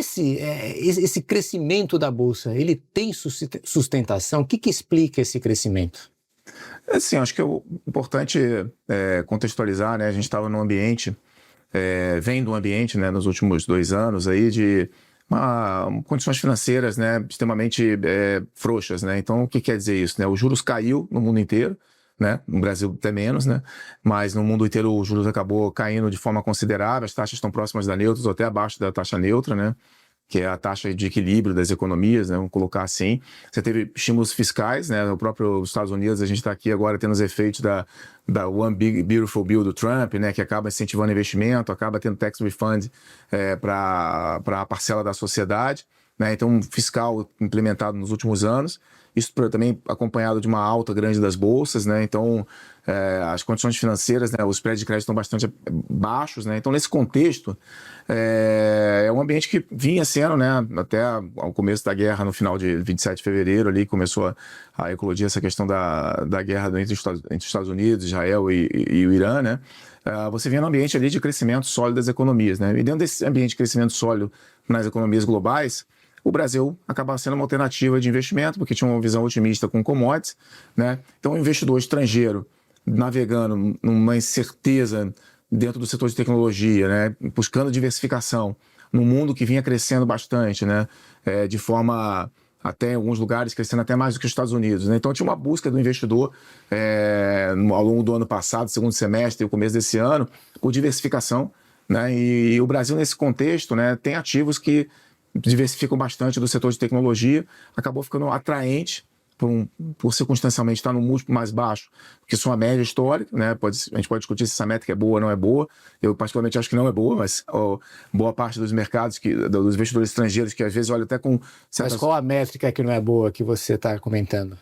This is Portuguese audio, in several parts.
esse crescimento da Bolsa, ele tem sustentação? O que explica esse crescimento? Sim, acho que é importante contextualizar, né? A gente estava num ambiente, vem de um ambiente, né, nos últimos 2 anos aí de condições financeiras, né, extremamente frouxas, né? Então, o que quer dizer isso, né? Os juros caiu no mundo inteiro, né? No Brasil até menos, né? Mas no mundo inteiro os juros acabou caindo de forma considerável, as taxas estão próximas da neutra ou até abaixo da taxa neutra, né? Que é a taxa de equilíbrio das economias, né? Vamos colocar assim. Você teve estímulos fiscais, né? O próprio Estados Unidos, a gente está aqui agora tendo os efeitos da One Big Beautiful Bill do Trump, né? Que acaba incentivando investimento, acaba tendo tax refund para a parcela da sociedade, né? Então, fiscal implementado nos últimos anos. Isso também acompanhado de uma alta grande das bolsas, né? Então, as condições financeiras, né? Os spreads de crédito estão bastante baixos, né? Então, nesse contexto, é um ambiente que vinha sendo, né? Até ao começo da guerra, no final de 27 de fevereiro, ali começou a eclodir essa questão da guerra entre os Estados Unidos, Israel e o Irã, né? Você vinha num ambiente ali de crescimento sólido das economias, né? E dentro desse ambiente de crescimento sólido nas economias globais, o Brasil acaba sendo uma alternativa de investimento, porque tinha uma visão otimista com commodities, né? Então, o investidor estrangeiro navegando numa incerteza dentro do setor de tecnologia, né? Buscando diversificação, num mundo que vinha crescendo bastante, né? De forma, até em alguns lugares, crescendo até mais do que os Estados Unidos, né? Então, tinha uma busca do investidor ao longo do ano passado, segundo semestre e o começo desse ano, por diversificação, né? E o Brasil, nesse contexto, né, tem ativos que diversificam bastante do setor de tecnologia, acabou ficando atraente por circunstancialmente estar no múltiplo mais baixo que sua média histórica, né? A gente pode discutir se essa métrica é boa ou não é boa. Eu particularmente acho que não é boa, mas boa parte dos mercados, dos investidores estrangeiros, que às vezes olham até com certas... Mas qual a métrica que não é boa que você está comentando?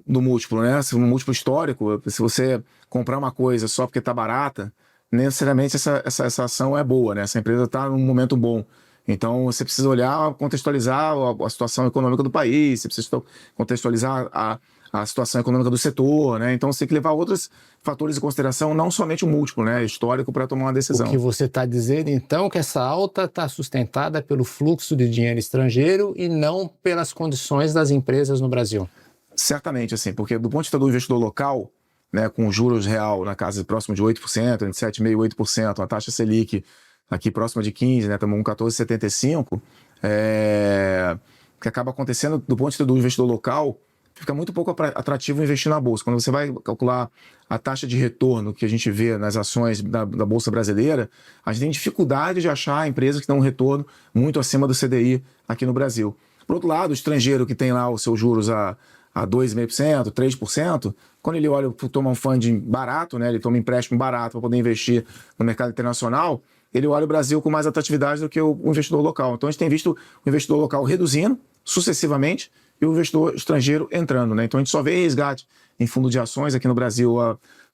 Do múltiplo, né? Se um múltiplo histórico, se você comprar uma coisa só porque está barata, necessariamente essa ação é boa, né? Essa empresa está num momento bom. Então, você precisa olhar, contextualizar a situação econômica do país, você precisa contextualizar a situação econômica do setor, né? Então, você tem que levar outros fatores em consideração, não somente o múltiplo, né, histórico, para tomar uma decisão. O que você está dizendo, então, que essa alta está sustentada pelo fluxo de dinheiro estrangeiro e não pelas condições das empresas no Brasil? Certamente, assim, porque do ponto de vista do investidor local, né, com juros real na casa próximo de 8%, entre 7,5% e 8%, uma taxa Selic aqui próxima de 15%, né, estamos com 14,75%, que acaba acontecendo do ponto de vista do investidor local, fica muito pouco atrativo investir na Bolsa. Quando você vai calcular a taxa de retorno que a gente vê nas ações da Bolsa brasileira, a gente tem dificuldade de achar empresas que dão um retorno muito acima do CDI aqui no Brasil. Por outro lado, o estrangeiro que tem lá os seus juros a 2,5%, 3%, quando ele olha, toma um funding barato, né, ele toma um empréstimo barato para poder investir no mercado internacional, ele olha o Brasil com mais atratividade do que o investidor local. Então, a gente tem visto o investidor local reduzindo sucessivamente e o investidor estrangeiro entrando, né? Então, a gente só vê resgate em fundo de ações aqui no Brasil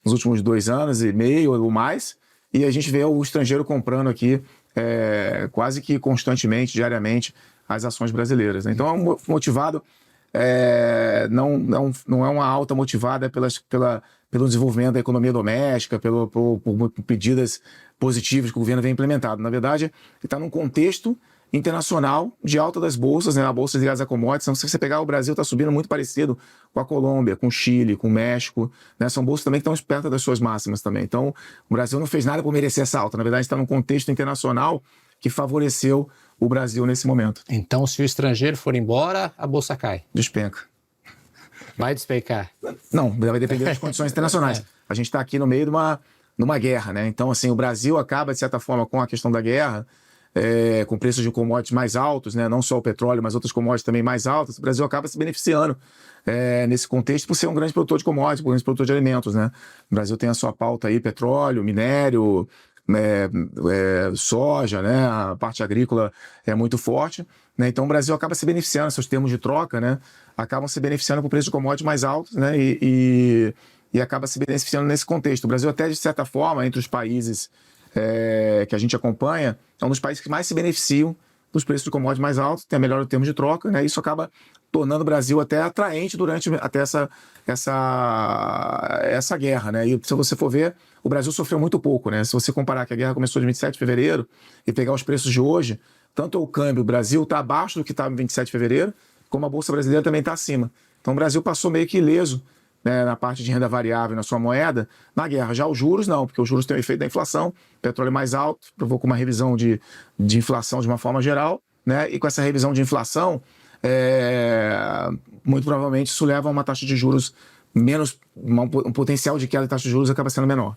nos últimos 2 anos e meio ou mais, e a gente vê o estrangeiro comprando aqui quase que constantemente, diariamente, as ações brasileiras, né? Então, é um motivado... não é uma alta motivada pelo desenvolvimento da economia doméstica, por medidas positivas que o governo vem implementando. Na verdade, ele está num contexto internacional de alta das bolsas, né? A bolsa de gás a commodities. Então, se você pegar o Brasil, está subindo muito parecido com a Colômbia, com o Chile, com o México, né? São bolsas também que estão perto das suas máximas também. Então, o Brasil não fez nada por merecer essa alta. Na verdade, está num contexto internacional que favoreceu o Brasil nesse momento. Então, se o estrangeiro for embora, a bolsa cai? Despenca. Vai despencar? Não, vai depender das condições internacionais. A gente está aqui no meio de uma guerra, né? Então, assim, o Brasil acaba, de certa forma, com a questão da guerra, com preços de commodities mais altos, né? Não só o petróleo, mas outras commodities também mais altas. O Brasil acaba se beneficiando nesse contexto por ser um grande produtor de commodities, um grande produtor de alimentos, né? O Brasil tem a sua pauta aí, petróleo, minério, soja, né? A parte agrícola é muito forte, né? Então o Brasil acaba se beneficiando, seus termos de troca, né? Acabam se beneficiando por preço de commodities mais altos, né? E acaba se beneficiando nesse contexto. O Brasil até, de certa forma, entre os países que a gente acompanha, é um dos países que mais se beneficiam dos preços de commodities mais altos, tem a melhor termo de troca, né? Isso acaba tornando o Brasil até atraente durante até essa guerra, né? E se você for ver, o Brasil sofreu muito pouco, né? Se você comparar que a guerra começou de 27 de fevereiro e pegar os preços de hoje, tanto o câmbio, o Brasil está abaixo do que estava em 27 de fevereiro, como a Bolsa Brasileira também está acima. Então o Brasil passou meio que ileso, né, na parte de renda variável na sua moeda, na guerra. Já os juros não, porque os juros têm o efeito da inflação, petróleo mais alto, provocou uma revisão de inflação de uma forma geral, né? E com essa revisão de inflação, muito provavelmente isso leva a uma taxa de juros menos, um potencial de queda de taxa de juros acaba sendo menor.